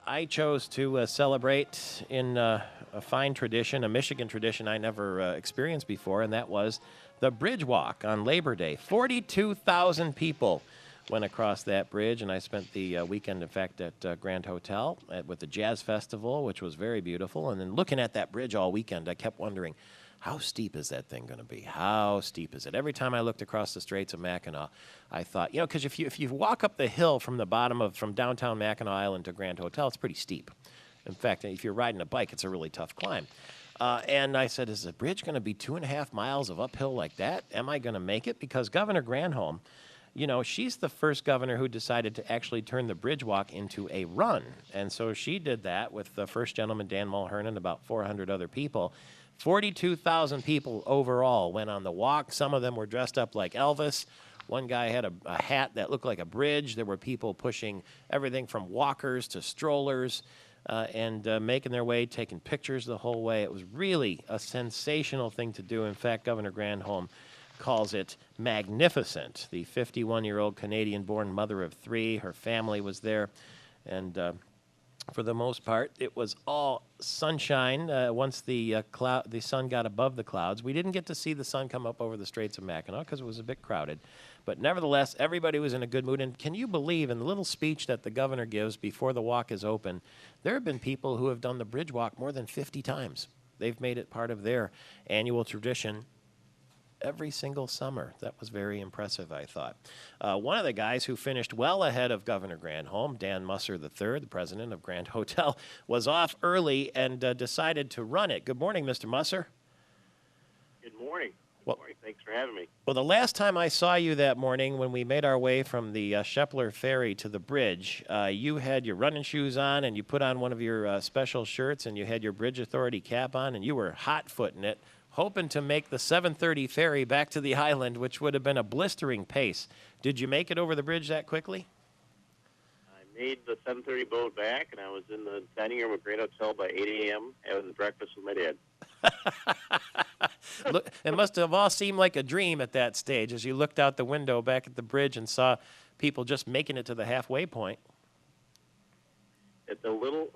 I chose to celebrate in a fine tradition, a Michigan tradition I never experienced before, and that was the Bridge Walk on Labor Day. 42,000 people went across that bridge, and I spent the weekend, in fact, at Grand Hotel with the Jazz Festival, which was very beautiful. And then looking at that bridge all weekend, I kept wondering, how steep is that thing going to be? How steep is it? Every time I looked across the Straits of Mackinac, I thought, because if you walk up the hill from from downtown Mackinac Island to Grand Hotel, it's pretty steep. In fact, if you're riding a bike, it's a really tough climb. And I said, is the bridge going to be 2.5 miles of uphill like that? Am I going to make it? Because Governor Granholm, she's the first governor who decided to actually turn the bridge walk into a run. And so she did that with the first gentleman, Dan Mulhern, and about 400 other people. 42,000 people overall went on the walk. Some of them were dressed up like Elvis. One guy had a hat that looked like a bridge. There were people pushing everything from walkers to strollers and making their way, taking pictures the whole way. It was really a sensational thing to do. In fact, Governor Granholm calls it magnificent. The 51-year-old Canadian-born mother of 3, her family was there, and for the most part, it was all sunshine. Once the sun got above the clouds, we didn't get to see the sun come up over the Straits of Mackinac because it was a bit crowded. But nevertheless, everybody was in a good mood. And can you believe, in the little speech that the governor gives before the walk is open, there have been people who have done the bridge walk more than 50 times. They've made it part of their annual tradition every single summer. That was very impressive, I thought. One of the guys who finished well ahead of Governor Granholm, Dan Musser III, the president of Grand Hotel, was off early and decided to run it. Good morning, Mr. Musser. Good morning. Good morning. Thanks for having me. Well, the last time I saw you that morning when we made our way from the Shepler Ferry to the bridge, you had your running shoes on and you put on one of your special shirts and you had your Bridge Authority cap on and you were hot-footing it, hoping to make the 7:30 ferry back to the island, which would have been a blistering pace. Did you make it over the bridge that quickly? I made the 7:30 boat back, and I was in the dining room at Great Hotel by 8 a.m. having breakfast with my dad. Look, it must have all seemed like a dream at that stage as you looked out the window back at the bridge and saw people just making it to the halfway point. It's a little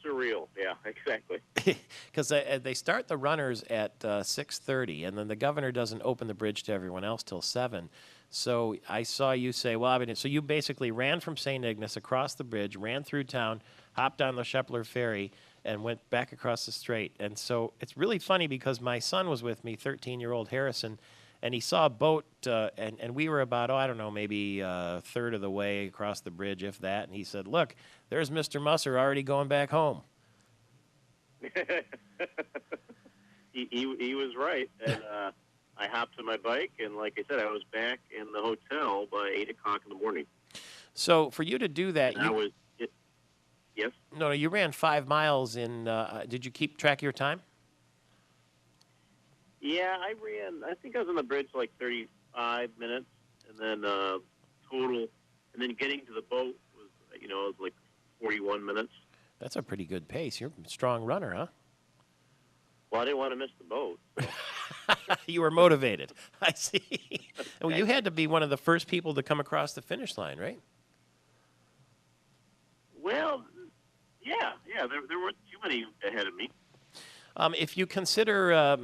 surreal. Yeah, exactly. Because they start the runners at 6:30, and then the governor doesn't open the bridge to everyone else till 7. So I saw you say, so you basically ran from St. Ignace across the bridge, ran through town, hopped on the Shepler Ferry, and went back across the strait. And so it's really funny because my son was with me, 13-year-old Harrison, and he saw a boat, and we were about, maybe a third of the way across the bridge, if that. And he said, look, there's Mr. Musser already going back home. he was right. And I hopped on my bike, and like I said, I was back in the hotel by 8 o'clock in the morning. So for you to do that, yes? No, you ran 5 miles in, did you keep track of your time? Yeah, I think I was on the bridge for like 35 minutes, and then total, and then getting to the boat was like 41 minutes. That's a pretty good pace. You're a strong runner, huh? Well, I didn't want to miss the boat. So. You were motivated. I see. Well, you had to be one of the first people to come across the finish line, right? Well, yeah. There weren't too many ahead of me. If you consider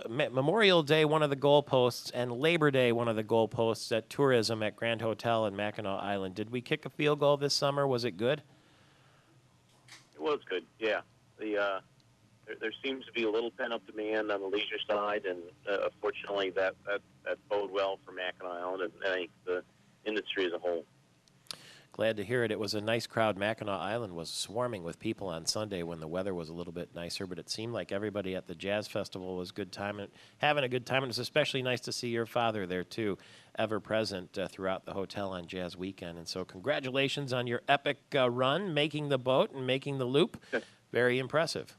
Memorial Day one of the goalposts and Labor Day one of the goalposts at tourism at Grand Hotel and Mackinac Island, did we kick a field goal this summer? Was it good? It was good, yeah. There seems to be a little pent-up demand on the leisure side, and fortunately that bode well for Mackinac Island and I think the industry as a whole. Glad to hear it. It was a nice crowd. Mackinac Island was swarming with people on Sunday when the weather was a little bit nicer, but it seemed like everybody at the Jazz Festival was having a good time. And it was especially nice to see your father there, too, ever present throughout the hotel on Jazz Weekend. And so congratulations on your epic run, making the boat and making the loop. Very impressive.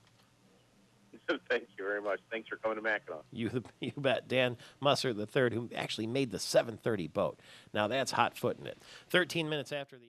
Thank you very much. Thanks for coming to Mackinac. You bet. Dan Musser III, who actually made the 7:30 boat. Now that's hot-footing it. 13 minutes after the